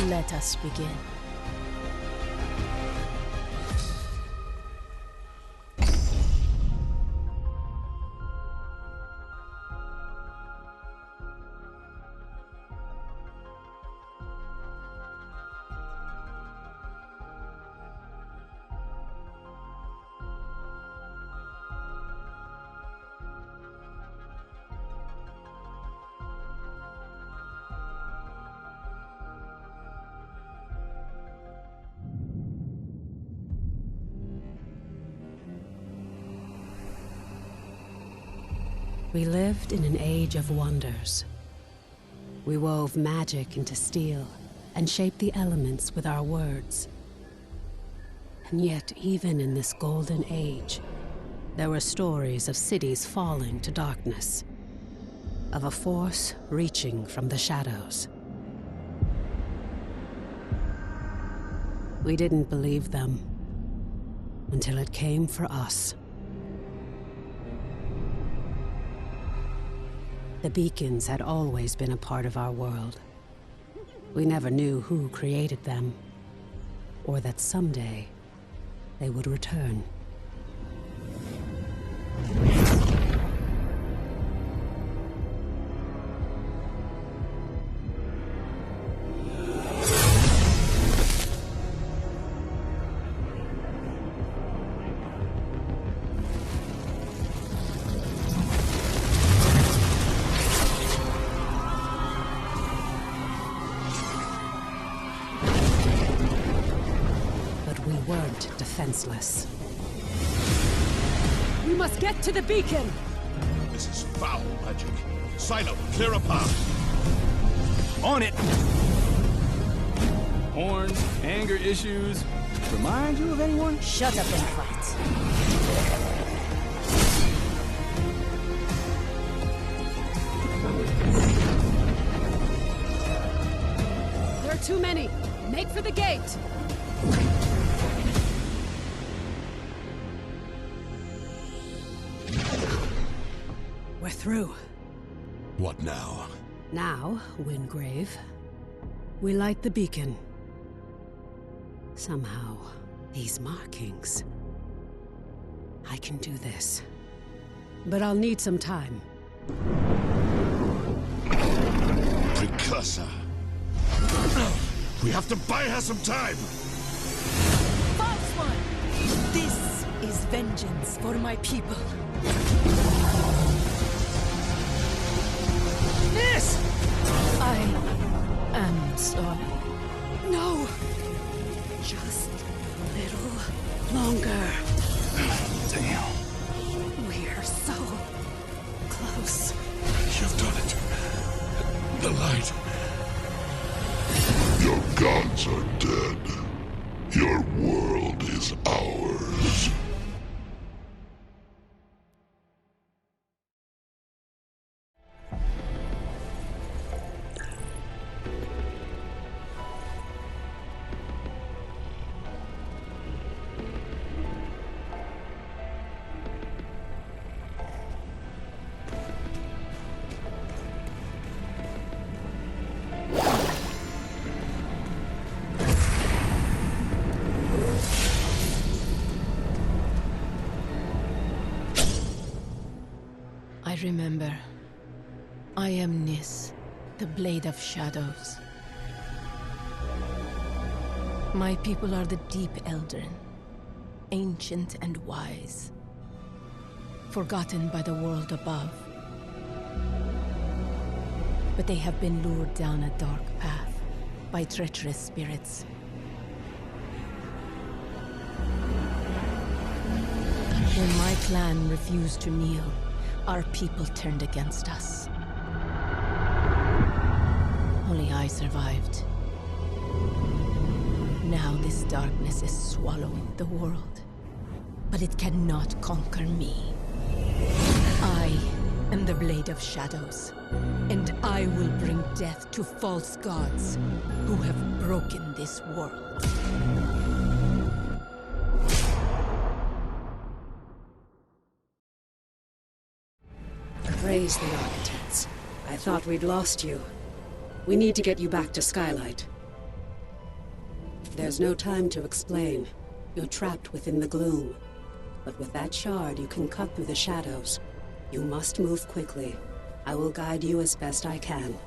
Let us begin. We lived in an age of wonders. We wove magic into steel and shaped the elements with our words. And yet, even in this golden age, there were stories of cities falling to darkness, of a force reaching from the shadows. We didn't believe them until it came for us. The beacons had always been a part of our world. We never knew who created them, or that someday they would return. We weren't defenseless. We must get to the beacon! This is foul magic. Silo, clear a path. On it! Horns, anger issues. Remind you of anyone? Shut up and fight. There are too many. Make for the gate! We're through. What now? Now, Wingrave, we light the beacon. Somehow, these markings... I can do this. But I'll need some time. Precursor. We have to buy her some time! False one! This is vengeance for my people. Yes! I am sorry. No! Just a little longer. Damn. We're so close. You've done it. The light. Your gods are dead. Your world is ours. I remember. I am Nis, the Blade of Shadows. My people are the Deep Eldrin, ancient and wise, forgotten by the world above. But they have been lured down a dark path by treacherous spirits. When my clan refused to kneel, our people turned against us. Only I survived. Now this darkness is swallowing the world, but it cannot conquer me. I am the Blade of Shadows, and I will bring death to false gods who have broken this world. Praise the Architects. I thought we'd lost you. We need to get you back to Skylight. There's no time to explain. You're trapped within the gloom. But with that shard, you can cut through the shadows. You must move quickly. I will guide you as best I can.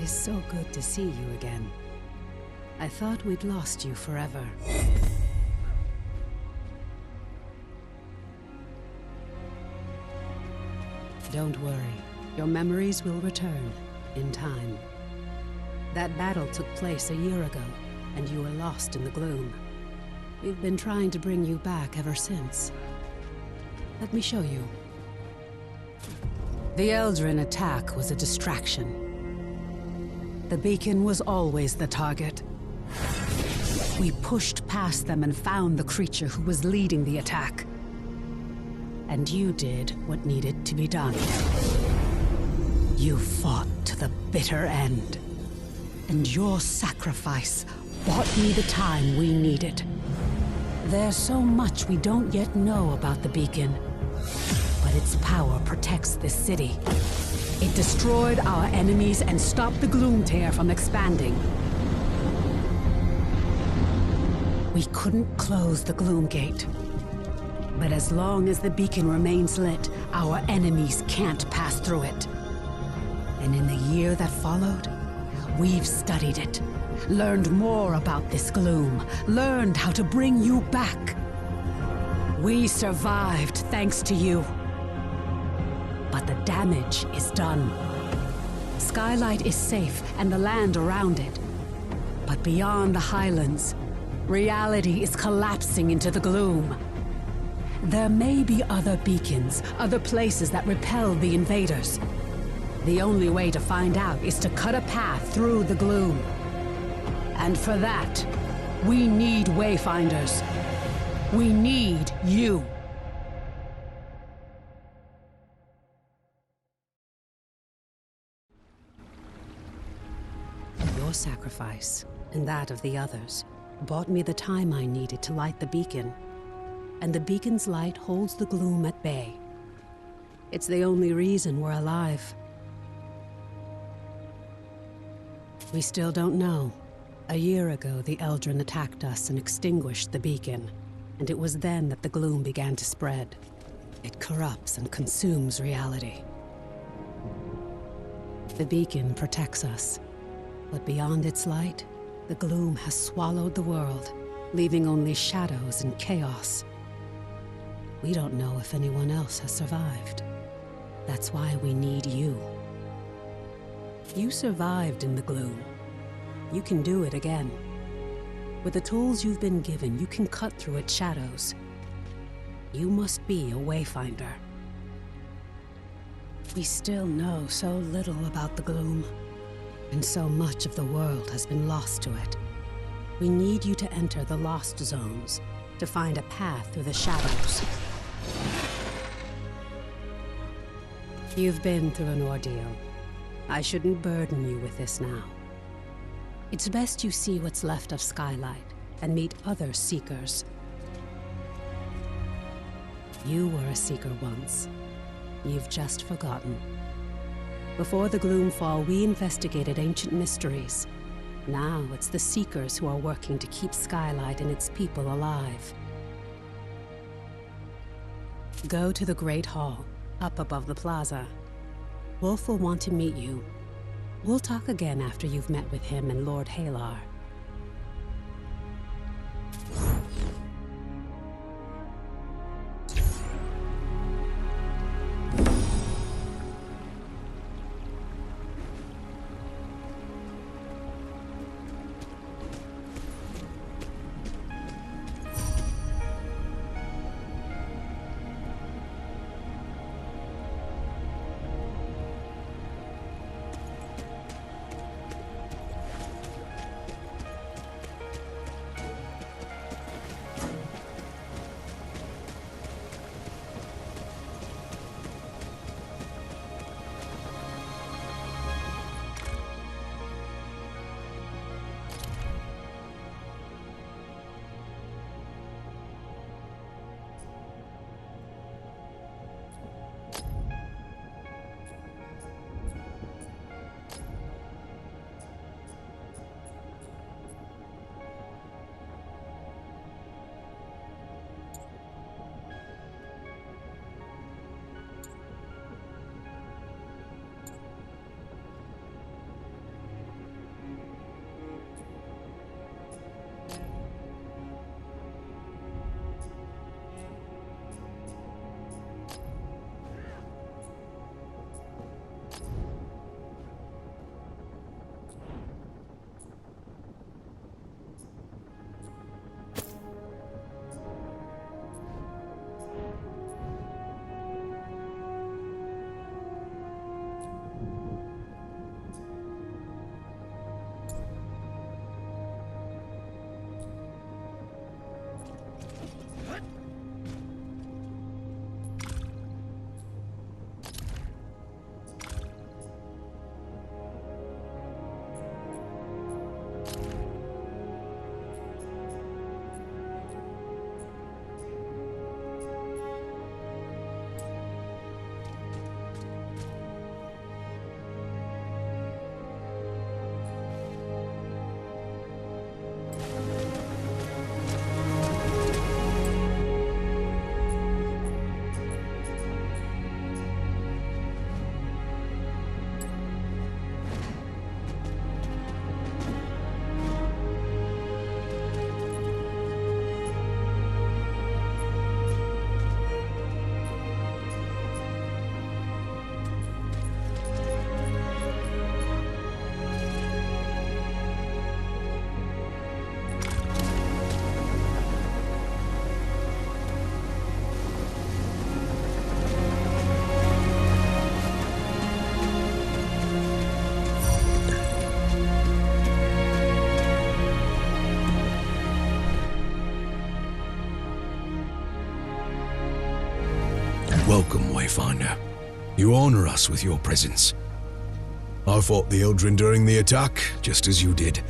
is so good to see you again. I thought we'd lost you forever. Don't worry. Your memories will return, in time. That battle took place a year ago, and you were lost in the gloom. We've been trying to bring you back ever since. Let me show you. The Eldrin attack was a distraction. The beacon was always the target. We pushed past them and found the creature who was leading the attack. And you did what needed to be done. You fought to the bitter end. And your sacrifice bought me the time we needed. There's so much we don't yet know about the beacon. But its power protects this city. It destroyed our enemies and stopped the Gloomtear from expanding. We couldn't close the Gloomgate. But as long as the beacon remains lit, our enemies can't pass through it. And in the year that followed, we've studied it, learned more about this gloom, learned how to bring you back. We survived thanks to you. But the damage is done. Skylight is safe and the land around it. But beyond the Highlands, reality is collapsing into the gloom. There may be other beacons, other places that repel the invaders. The only way to find out is to cut a path through the gloom. And for that, we need Wayfinders. We need you. Your sacrifice, and that of the others, bought me the time I needed to light the beacon. And the beacon's light holds the gloom at bay. It's the only reason we're alive. We still don't know. A year ago, the Eldrin attacked us and extinguished the beacon. And it was then that the gloom began to spread. It corrupts and consumes reality. The beacon protects us. But beyond its light, the gloom has swallowed the world, leaving only shadows and chaos. We don't know if anyone else has survived. That's why we need you. You survived in the gloom. You can do it again. With the tools you've been given, you can cut through its shadows. You must be a Wayfinder. We still know so little about the gloom, and so much of the world has been lost to it. We need you to enter the Lost Zones, to find a path through the shadows. You've been through an ordeal. I shouldn't burden you with this now. It's best you see what's left of Skylight and meet other Seekers. You were a Seeker once. You've just forgotten. Before the Gloomfall, we investigated ancient mysteries. Now it's the Seekers who are working to keep Skylight and its people alive. Go to the Great Hall, up above the plaza. Wolf will want to meet you. We'll talk again after you've met with him and Lord Halar. Welcome, Wayfinder. You honor us with your presence. I fought the Eldrin during the attack, just as you did.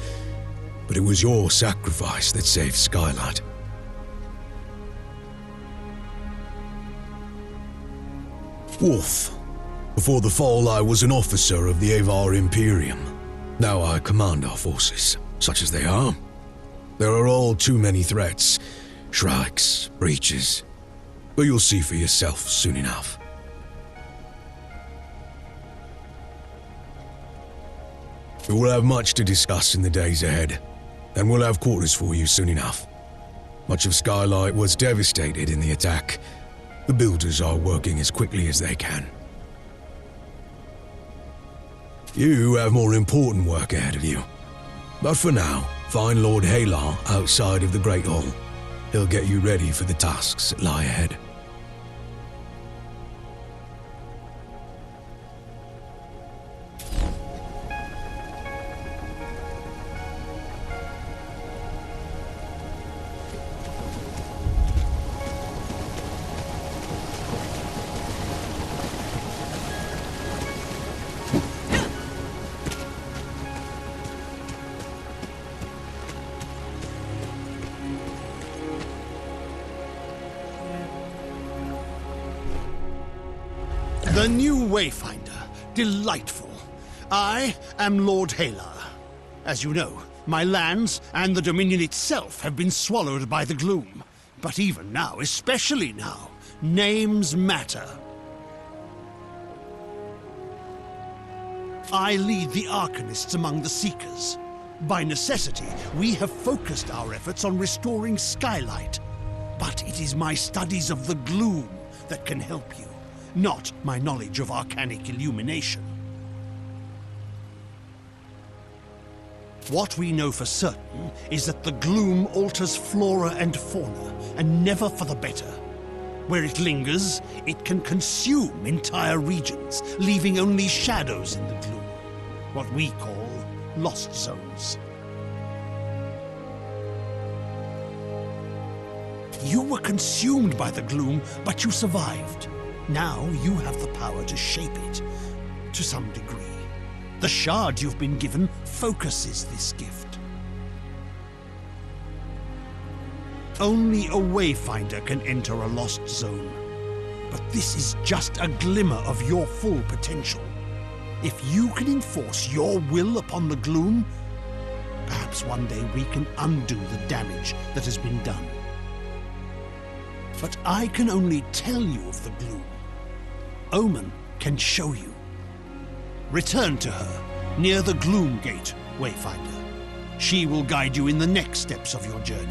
But it was your sacrifice that saved Skylight. Wolf. Before the fall, I was an officer of the Avar Imperium. Now I command our forces, such as they are. There are all too many threats. Shrikes, breaches. But you'll see for yourself soon enough. We will have much to discuss in the days ahead, and we'll have quarters for you soon enough. Much of Skylight was devastated in the attack. The builders are working as quickly as they can. You have more important work ahead of you. But for now, find Lord Halar outside of the Great Hall. He'll get you ready for the tasks that lie ahead. The new Wayfinder. Delightful. I am Lord Halar. As you know, my lands and the Dominion itself have been swallowed by the gloom. But even now, especially now, names matter. I lead the Arcanists among the Seekers. By necessity, we have focused our efforts on restoring Skylight. But it is my studies of the gloom that can help you, not my knowledge of arcanic illumination. What we know for certain is that the gloom alters flora and fauna, and never for the better. Where it lingers, it can consume entire regions, leaving only shadows in the gloom, what we call lost zones. You were consumed by the gloom, but you survived. Now you have the power to shape it, to some degree. The shard you've been given focuses this gift. Only a Wayfinder can enter a lost zone. But this is just a glimmer of your full potential. If you can enforce your will upon the gloom, perhaps one day we can undo the damage that has been done. But I can only tell you of the gloom. Omen can show you. Return to her, near the Gloom Gate, Wayfinder. She will guide you in the next steps of your journey.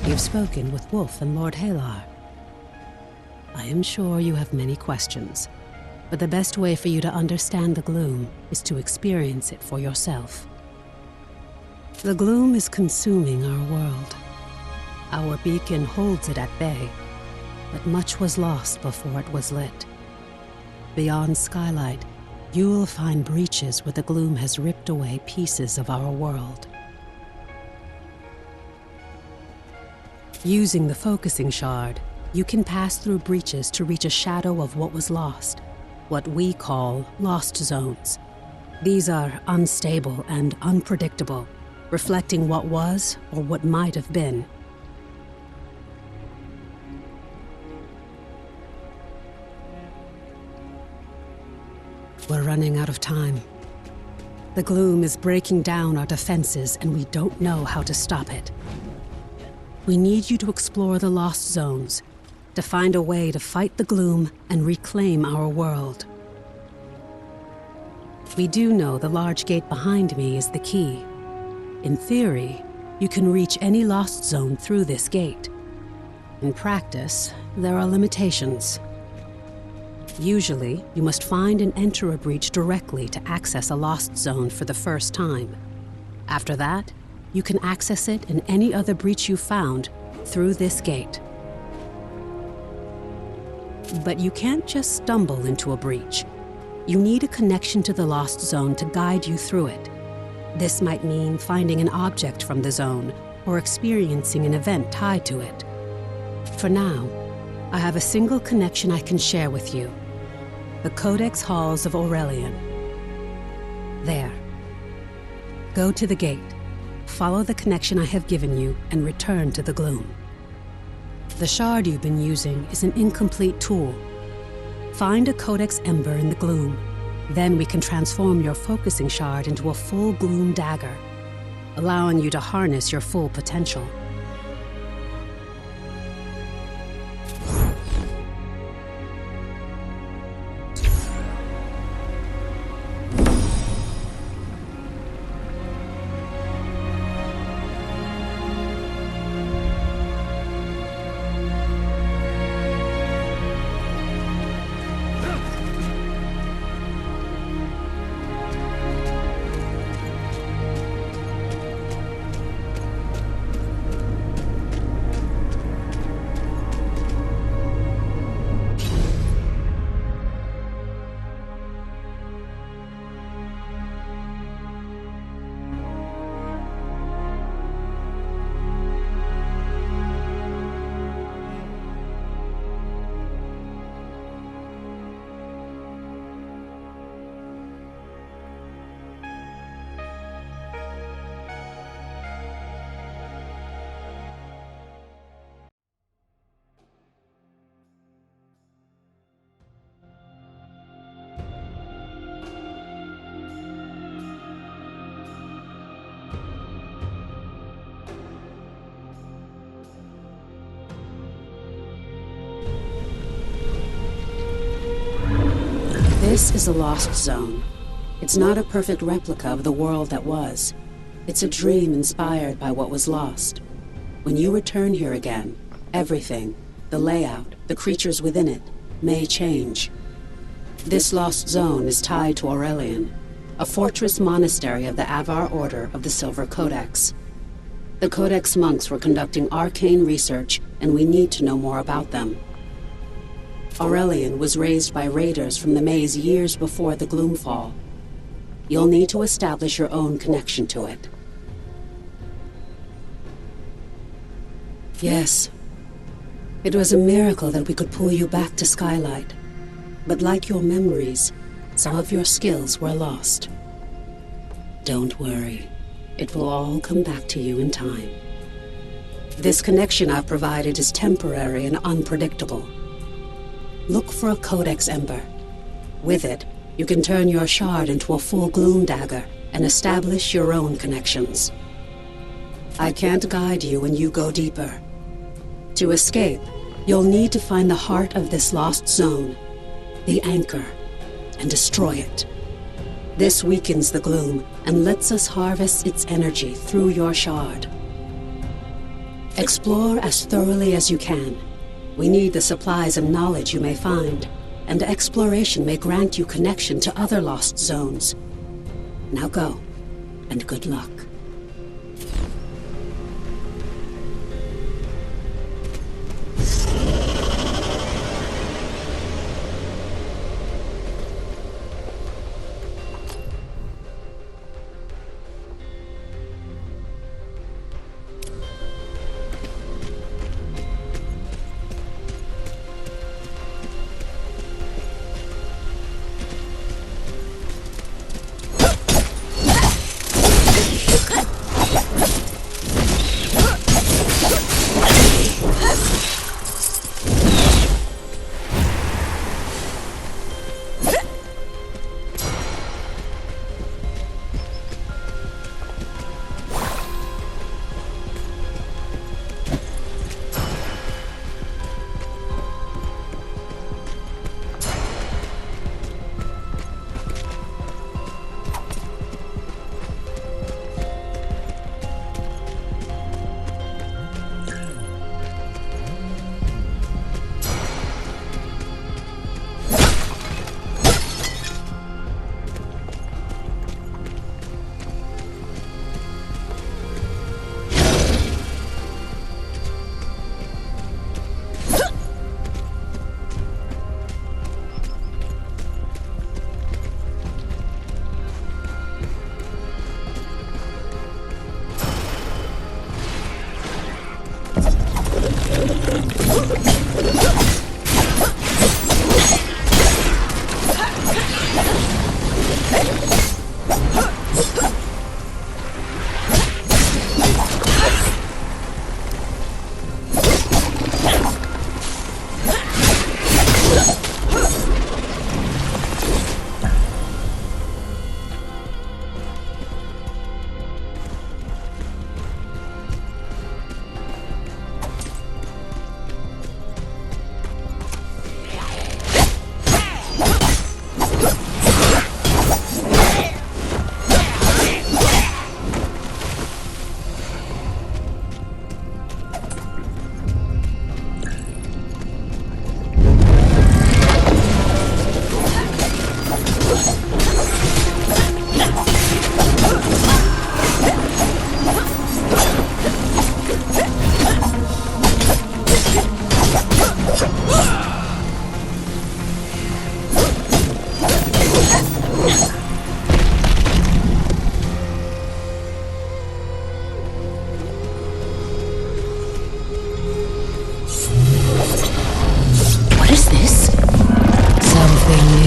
You've spoken with Wolf and Lord Halar. I am sure you have many questions, but the best way for you to understand the gloom is to experience it for yourself. The gloom is consuming our world. Our beacon holds it at bay, but much was lost before it was lit. Beyond Skylight, you will find breaches where the gloom has ripped away pieces of our world. Using the focusing shard, you can pass through breaches to reach a shadow of what was lost, what we call lost zones. These are unstable and unpredictable, reflecting what was or what might have been. We're running out of time. The gloom is breaking down our defenses, and we don't know how to stop it. We need you to explore the lost zones, to find a way to fight the gloom and reclaim our world. We do know the large gate behind me is the key. In theory, you can reach any lost zone through this gate. In practice, there are limitations. Usually, you must find and enter a breach directly to access a lost zone for the first time. After that, you can access it and any other breach you found through this gate. But you can't just stumble into a breach. You need a connection to the lost zone to guide you through it. This might mean finding an object from the zone or experiencing an event tied to it. For now, I have a single connection I can share with you. The Codex Halls of Aurelian. There. Go to the gate, follow the connection I have given you, and return to the gloom. The shard you've been using is an incomplete tool. Find a Codex Ember in the gloom. Then we can transform your focusing shard into a full gloom dagger, allowing you to harness your full potential. This is a lost zone. It's not a perfect replica of the world that was. It's a dream inspired by what was lost. When you return here again, everything, the layout, the creatures within it, may change. This lost zone is tied to Aurelian, a fortress monastery of the Avar Order of the Silver Codex. The Codex monks were conducting arcane research, and we need to know more about them. Aurelian was raised by raiders from the maze years before the Gloomfall. You'll need to establish your own connection to it. Yes. It was a miracle that we could pull you back to Skylight. But like your memories, some of your skills were lost. Don't worry. It will all come back to you in time. This connection I've provided is temporary and unpredictable. Look for a Codex Ember. With it, you can turn your shard into a full gloom dagger and establish your own connections. I can't guide you when you go deeper. To escape, you'll need to find the heart of this lost zone, the anchor, and destroy it. This weakens the gloom and lets us harvest its energy through your shard. Explore as thoroughly as you can. We need the supplies and knowledge you may find, and exploration may grant you connection to other lost zones. Now go, and good luck.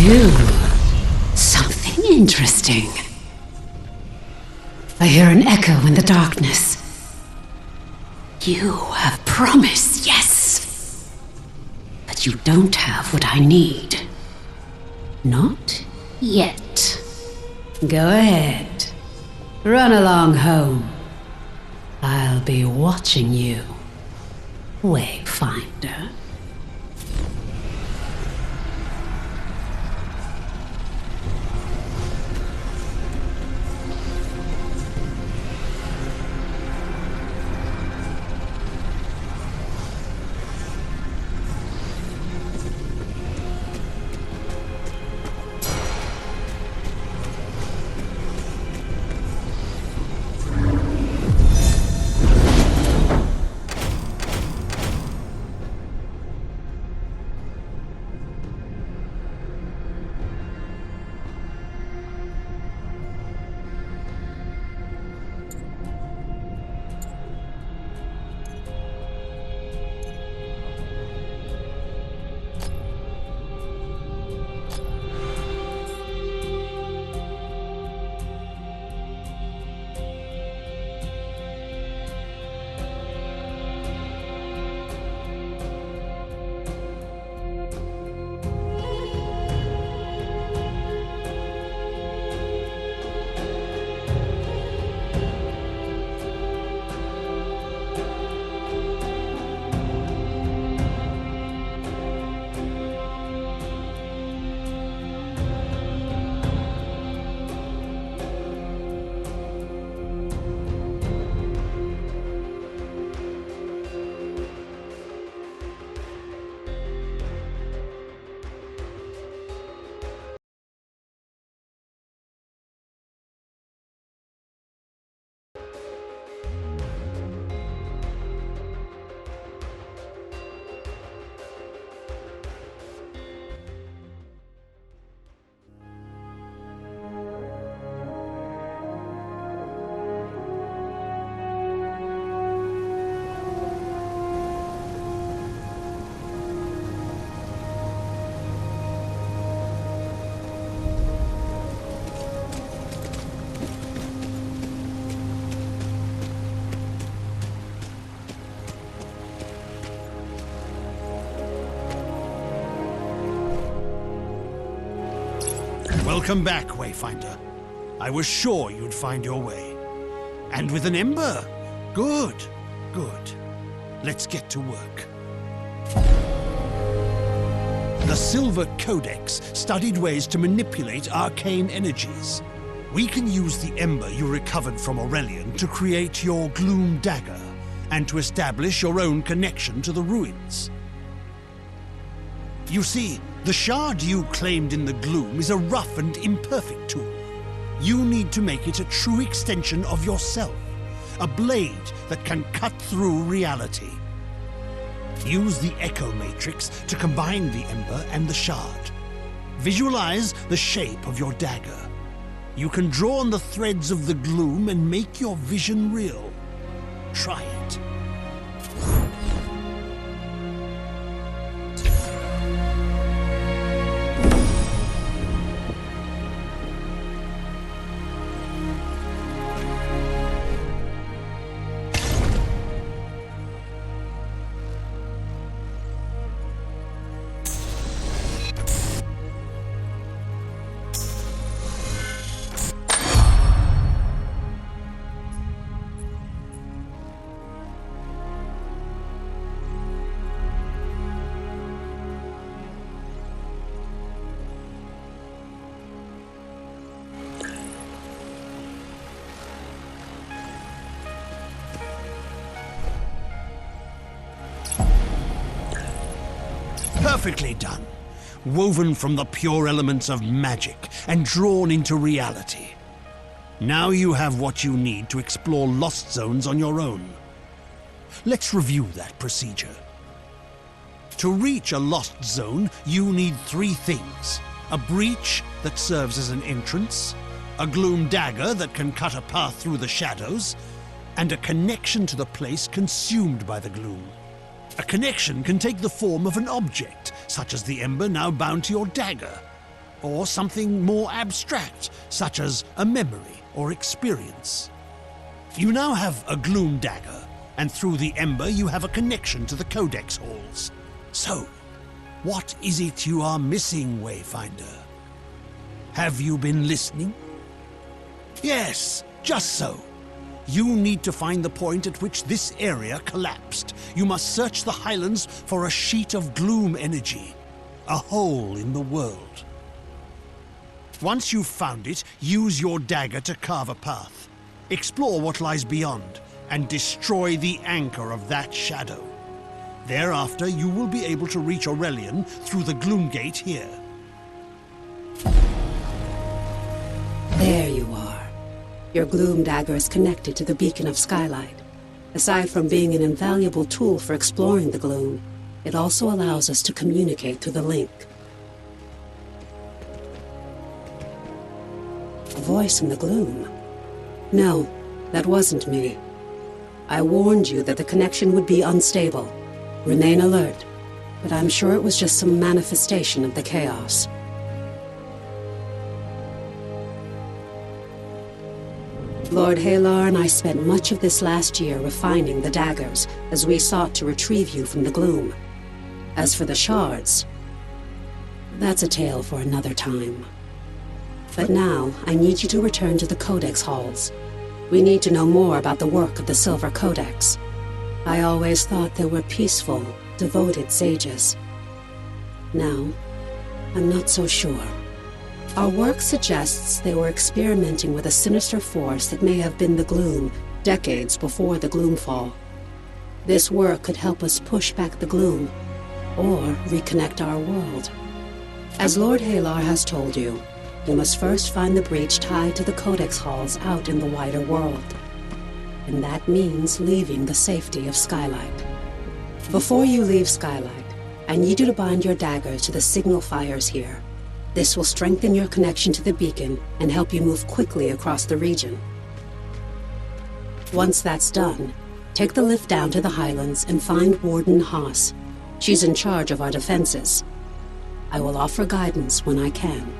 you. Something interesting. I hear an echo in the darkness. You have promise, yes. But you don't have what I need. Not yet. Go ahead. Run along home. I'll be watching you, Wayfinder. Welcome back, Wayfinder. I was sure you'd find your way. And with an ember? Good, good. Let's get to work. The Silver Codex studied ways to manipulate arcane energies. We can use the ember you recovered from Aurelian to create your Gloom Dagger, and to establish your own connection to the ruins. You see, the shard you claimed in the gloom is a rough and imperfect tool. You need to make it a true extension of yourself, a blade that can cut through reality. Use the Echo Matrix to combine the ember and the shard. Visualize the shape of your dagger. You can draw on the threads of the gloom and make your vision real. Try it. Perfectly done. Woven from the pure elements of magic and drawn into reality. Now you have what you need to explore lost zones on your own. Let's review that procedure. To reach a lost zone, you need 3 things. A breach that serves as an entrance, a gloom dagger that can cut a path through the shadows, and a connection to the place consumed by the gloom. A connection can take the form of an object, such as the ember now bound to your dagger. or something more abstract, such as a memory or experience. You now have a gloom dagger, and through the ember you have a connection to the Codex halls. So, what is it you are missing, Wayfinder? Have you been listening? Yes, just so. You need to find the point at which this area collapsed. You must search the Highlands for a sheet of gloom energy, a hole in the world. Once you've found it, use your dagger to carve a path. Explore what lies beyond, and destroy the anchor of that shadow. Thereafter, you will be able to reach Aurelion through the Gloom Gate here. There you are. Your gloom dagger is connected to the beacon of Skylight. Aside from being an invaluable tool for exploring the gloom, it also allows us to communicate through the link. A voice in the gloom. No, that wasn't me. I warned you that the connection would be unstable. Remain alert, but I'm sure it was just some manifestation of the chaos. Lord Halar and I spent much of this last year refining the daggers as we sought to retrieve you from the gloom. As for the shards, that's a tale for another time. But now, I need you to return to the Codex halls. We need to know more about the work of the Silver Codex. I always thought they were peaceful, devoted sages. Now, I'm not so sure. Our work suggests they were experimenting with a sinister force that may have been the Gloom, decades before the Gloomfall. This work could help us push back the Gloom, or reconnect our world. As Lord Halar has told you, you must first find the breach tied to the Codex halls out in the wider world. And that means leaving the safety of Skylight. Before you leave Skylight, I need you to bind your dagger to the signal fires here. This will strengthen your connection to the beacon and help you move quickly across the region. Once that's done, take the lift down to the Highlands and find Warden Haas. She's in charge of our defenses. I will offer guidance when I can.